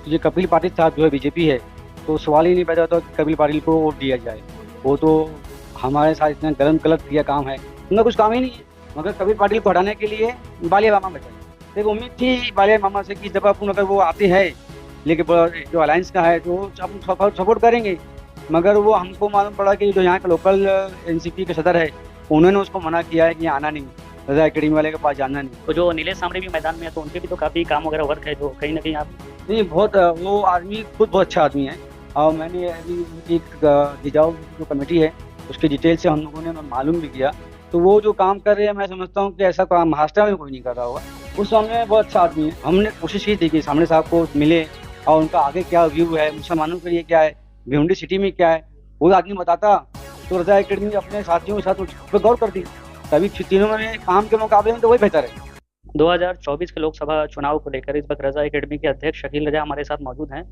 ये कपिल पाटिल साहब जो है बीजेपी है, तो सवाल ही नहीं पैदा होता कि कपिल पाटिल को वोट दिया जाए। वो तो हमारे साथ इतना गलत किया काम है, उनका कुछ काम ही नहीं है। मगर कपिल पाटिल को हटाने के लिए बालिया मामा बचाए। देखो उम्मीद थी बालिया मामा से कि जब अपन अगर वो आते हैं लेकिन जो अलायंस का है तो हम सपोर्ट करेंगे। मगर वो हमको मालूम पड़ा कि जो यहाँ के लोकल एनसीपी के सदर है, उन्होंने उसको मना किया है कि आना नहीं, रजा अकेडमी वाले के पास जाना नहीं। तो जो नीलेश सामरे भी मैदान में है तो उनके भी तो काफी काम वगैरह वर्क है जो कहीं ना कहीं आप। नहीं, बहुत वो आदमी खुद बहुत अच्छा आदमी है। और मैंने अभी उनकी जिजाऊ जो कमेटी है उसके डिटेल से हम लोगों ने मालूम भी किया। तो वो जो काम कर रहे हैं, मैं समझता हूँ कि ऐसा काम महाराष्ट्र में कोई नहीं कर रहा होगा। उस सामने बहुत अच्छा आदमी है। हमने कोशिश की थी कि सामने साहब को मिले और उनका आगे क्या व्यू है, मुसलमानों के लिए क्या है, भिवंडी सिटी में क्या है, वो आदमी बताता तो रजा अकेडमी अपने साथियों के साथ उस पर गौर करती। तभी तीनों में काम के मुकाबले में तो वही बेहतर है। 2024 के लोकसभा चुनाव को लेकर इस वक्त रजा एकेडमी के अध्यक्ष शकील रजा हमारे साथ मौजूद हैं।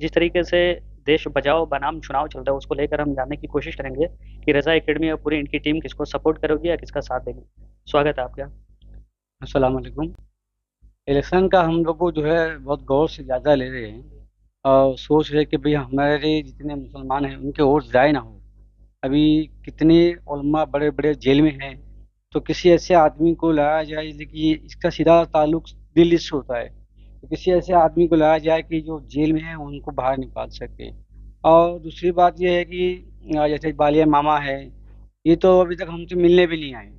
जिस तरीके से देश बचाओ बनाम चुनाव चल रहा है उसको लेकर हम जानने की कोशिश करेंगे कि रजा एकेडमी और पूरी इनकी टीम किसको सपोर्ट करोगी या किसका साथ देगी। स्वागत है आपका। अस्सलाम वालेकुम। इलेक्शन का हम लोग को जो है बहुत गौर से ज़्यादा ले रहे हैं और सोच रहे हैं कि भाई हमारे जितने मुसलमान हैं उनके वोट ज़ाय ना हो। अभी कितने उलमा बड़े बड़े जेल में हैं, तो किसी ऐसे आदमी को लाया जाए जैसे कि इसका सीधा ताल्लुक दिल्ली से होता है, तो किसी ऐसे आदमी को लाया जाए कि जो जेल में है उनको बाहर निकाल सके। और दूसरी बात यह है कि जैसे बालिया मामा है, ये तो अभी तक हमसे मिलने भी नहीं आए।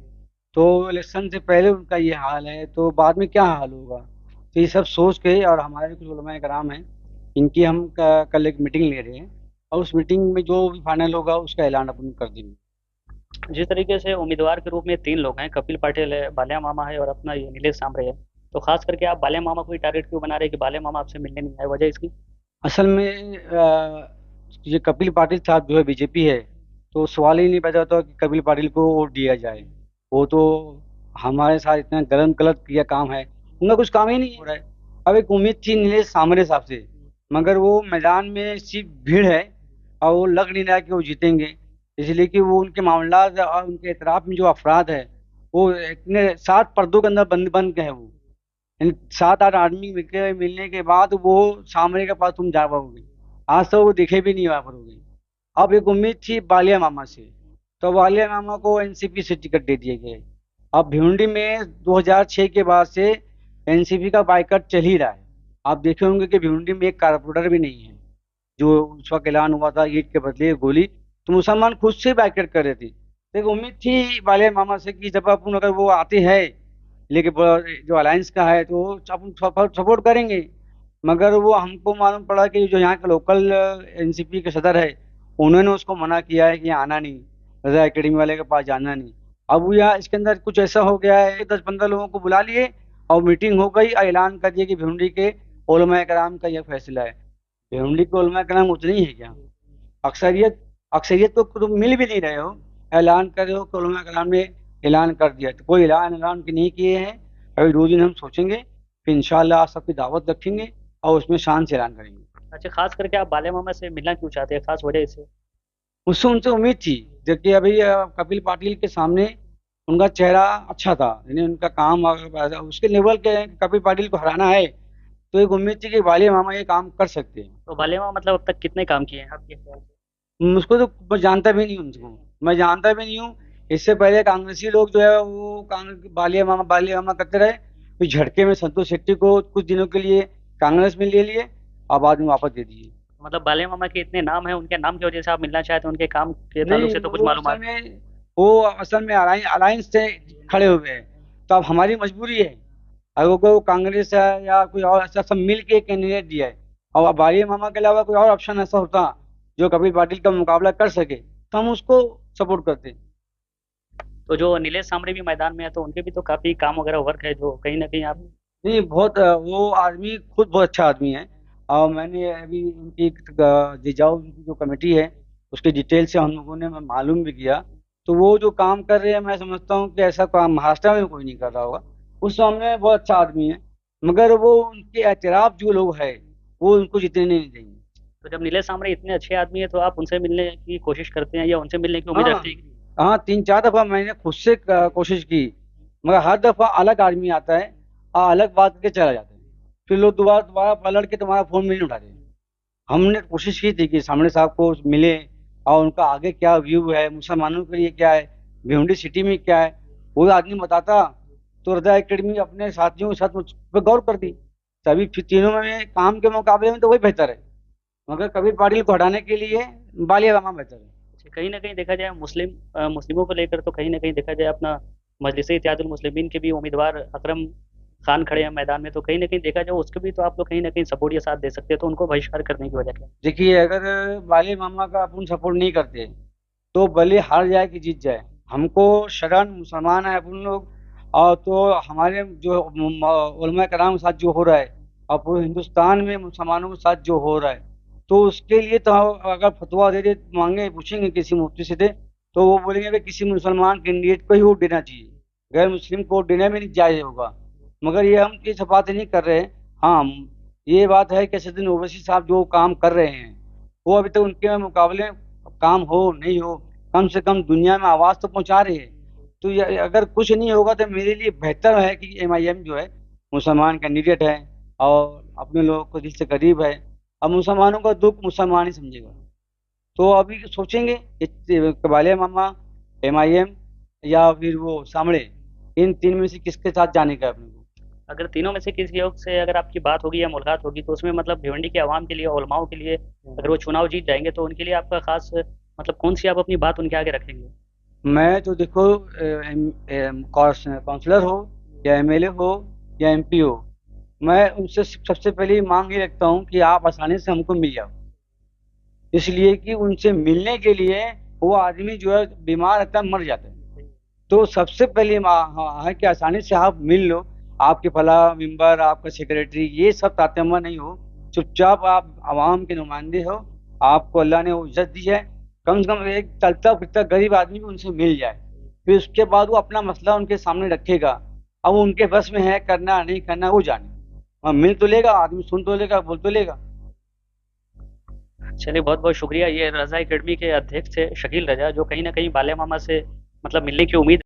तो इलेक्शन से पहले उनका ये हाल है तो बाद में क्या हाल होगा। तो ये सब सोच के और हमारे कुछ उलमाए कराम हैं, इनकी हम कल एक मीटिंग ले रहे हैं और उस मीटिंग में जो भी फाइनल होगा उसका ऐलान अपन कर देंगे। जिस तरीके से उम्मीदवार के रूप में तीन लोग हैं, कपिल पाटिल है, बालिया मामा है और अपना ये नीलेश सामरे है, तो खास करके आप बालिया मामा को ही टारगेट क्यों बना रहे हैं कि बालिया मामा आपसे मिलने नहीं आए, वजह इसकी। असल में ये कपिल पाटिल साहब जो है बीजेपी है, तो सवाल ही नहीं पैदा होता कि कपिल पाटिल को वोट दिया जाए। वो तो हमारे साथ इतना गलत किया काम है, उनका कुछ काम ही नहीं हो रहा है। अब एक उम्मीद थी नीलेश सामरे साहब से, मगर वो मैदान में सिर्फ भीड़ है और वो लग नहीं रहा कि वो जीतेंगे। इसलिए कि वो उनके मामला और उनके इतराफ में जो अफराद है वो इतने 7 पर्दों के अंदर बंद बंद के हैं। वो इन 7 8 आदमी मिलके मिलने के बाद वो सामने के पास तुम जा पाओगे, आज तो वो दिखे भी नहीं आ पाओगे। अब एक उम्मीद थी बालिया मामा से, तो बालिया मामा को एनसीपी से टिकट दे दिए गए। अब भिवंडी में 2006 के बाद से एनसीपी का बाइकआउट चल ही रहा है। आप देखे होंगे कि भिवंडी में एक कारपोरेटर भी नहीं है। जो उस वक्त ऐलान हुआ था ईंट के बदले गोली, तो मुसलमान खुद से बाइकआउट कर रहे थे। तो एक उम्मीद थी बालिया मामा से कि जब अपन अगर वो आते हैं लेकिन जो अलायंस का है तो अपन सपोर्ट करेंगे। मगर वो हमको मालूम पड़ा कि जो यहाँ के लोकल एनसीपी के सदर है, उन्होंने उसको मना किया है कि आना नहीं, रजा अकेडमी वाले के पास जाना नहीं। अब वो यहाँ इसके अंदर कुछ ऐसा हो गया है, 10 15 लोगों को बुला लिए और मीटिंग हो गई और ऐलान कर दिया कि भिवंडी के उलमा कराम का यह फैसला है। भिवंडी के उलमा कराम उतने ही है क्या? अक्सरियत अक्सरियत तो तुम मिल भी नहीं रहे हो। ऐलान कर रहे हो कि उलमा कराम ने ऐलान कर दिया, तो कोई ऐलान ऐलान के नहीं किए हैं। अभी 2 दिन हम सोचेंगे, फिर इंशाल्लाह आप सबकी दावत रखेंगे और उसमें शान से ऐलान करेंगे। अच्छा, खास करके आप बालिया मामा से मिलना क्यों चाहते हैं, खास वजह इसे। मुझसे उनसे उम्मीद थी, जबकि अभी कपिल पाटिल के सामने उनका चेहरा अच्छा था, यानी उनका काम उसके लेवल के कपिल पाटिल को हराना है। तो एक उम्मीद थी कि वाले मामा ये काम कर सकते हैं। तो बालिया मामा मतलब अब तक कितने काम किए हैं आपके ख्याल से। मुझको तो मैं जानता भी नहीं हूँ उनको, मैं जानता भी नहीं हूँ। इससे पहले कांग्रेसी लोग जो है वो कांग्रेस बालिया मामा करते रहे, फिर झटके में संतोष शेट्टी को कुछ दिनों के लिए कांग्रेस में ले लिए और बाद में वापस दे दिए। मतलब बालिया मामा के इतने नाम हैं, उनके नाम की वजह से आप मिलना चाहते हैं, उनके काम के ताल्लुक नहीं, से तो कुछ मालूम। वो असल में अलायंस से खड़े हुए हैं। तो अब हमारी मजबूरी है, अगर कोई कांग्रेस है या कोई और ऐसा सब मिल के कैंडिडेट दिया है और अब बालिया मामा के अलावा कोई और ऑप्शन ऐसा होता जो कपिल पाटिल का मुकाबला कर सके तो हम उसको सपोर्ट करते। तो जो नीलेश सामरे भी मैदान में है तो उनके भी तो काफी काम वगैरह वर्क है जो कहीं ना कहीं आप। नहीं, बहुत वो आदमी खुद बहुत अच्छा आदमी है। और मैंने अभी उनकी जिजाऊ उनकी जो कमेटी है उसके डिटेल से हम लोगों ने मालूम भी किया। तो वो जो काम कर रहे हैं, मैं समझता हूँ कि ऐसा काम महाराष्ट्र में कोई नहीं कर रहा होगा। उस सामने बहुत अच्छा आदमी है, मगर वो उनके एतराफ जो लोग है वो उनको जितने नहीं देंगे। तो जब नीलेश सामरे इतने अच्छे आदमी है तो आप उनसे मिलने की कोशिश करते हैं या उनसे मिलने की उम्मीद हाँ, रखते हैं। हाँ, 3 4 दफा मैंने खुद से कोशिश की, मगर हर दफा अलग आदमी आता है और अलग बात करके चला जाता है। फिर लोग दोबारा दोबारा पलट के तुम्हारा फोन नहीं उठाते। हमने कोशिश की थी कि सामने साहब को मिले और उनका आगे क्या व्यू है, मुसलमानों के लिए क्या है, भिवंडी सिटी में क्या है, वो आदमी बताता तो रजा एकेडमी अपने साथियों के साथ उस पर गौर करती। सभी फिर तीनों में काम के मुकाबले में तो वही बेहतर है, मगर कबीर पाटिल को हटाने के लिए बालिया रामा बेहतर है। कहीं ना कहीं देखा जाए मुस्लिमों को लेकर तो कहीं ना कहीं देखा जाए अपना मजलिस इत्तेहादुल मुस्लिमीन के भी उम्मीदवार अकरम खान खड़े हैं मैदान में, तो कहीं ना कहीं देखा जाए उसके भी तो आप लोग कहीं ना कहीं सपोर्ट या साथ दे सकते हैं, तो उनको बहिष्कार करने की वजह क्या है? देखिए, अगर बालिया मामा का अपन सपोर्ट नहीं करते तो भले हार जाए कि जीत जाए, हमको शरण मुसलमान है अपन लोग। और तो हमारे जो उलमा कराम के साथ जो हो रहा है और पूरे हिंदुस्तान में मुसलमानों के साथ जो हो रहा है, तो उसके लिए तो अगर फतवा दे दे मांगे पूछेंगे किसी मुफ्ती से दे, तो वो बोलेंगे कि किसी मुसलमान कैंडिडेट को ही वोट देना चाहिए, गैर मुस्लिम को वोट देना भी नहीं जायज होगा। मगर ये हम इस बात नहीं कर रहे हैं। हाँ, ये बात है कि असदुद्दीन ओवैसी साहब जो काम कर रहे हैं, वो अभी तक उनके मुकाबले काम हो नहीं हो, कम से कम दुनिया में आवाज तो पहुंचा रहे हैं। तो ये अगर कुछ नहीं होगा तो मेरे लिए बेहतर है कि एमआईएम जो है मुसलमान कैंडिडेट है और अपने लोगों को दिल से करीब है। अब मुसलमानों का दुख मुसलमान ही समझेगा। तो अभी सोचेंगे कबालिया मामा, एमआईएम या फिर वो सामड़े, इन तीन में से किसके साथ जाने का है अपने को। अगर तीनों में से किसी एक से अगर आपकी बात होगी या मुलाकात होगी, तो उसमें मतलब भिवंडी के आवाम के लिए, उलमाओं के लिए, अगर वो चुनाव जीत जाएंगे तो उनके लिए आपका खास मतलब कौन सी आप अपनी बात उनके आगे रखेंगे? मैं तो देखो, काउंसलर हो या एमएलए हो या एमपी हो, मैं उनसे सबसे पहले मांग ये रखता हूँ कि आप आसानी से हमको मिल जाओ। इसलिए कि उनसे मिलने के लिए वो आदमी जो है बीमार रहता है, मर जाता है। तो सबसे पहले है कि आसानी से आप मिल लो। आपके फला मेंबर, आपका सेक्रेटरी, ये सब तातम्मा नहीं हो। चुपचाप आप आवाम के नुमाइंदे हो, आपको अल्लाह ने वो इज्जत दी है। कम से कम एक चलता फिरता गरीब आदमी भी उनसे मिल जाए, फिर उसके बाद वो अपना मसला उनके सामने रखेगा। अब वो उनके बस में है करना नहीं करना, वो जाने। मिल तो लेगा आदमी, सुन तो लेगा, बोल तो लेगा। चलिए, बहुत बहुत शुक्रिया। ये रजा एकेडमी के अध्यक्ष थे शकील रजा, जो कहीं ना कहीं बाले मामा से मतलब मिलने की उम्मीद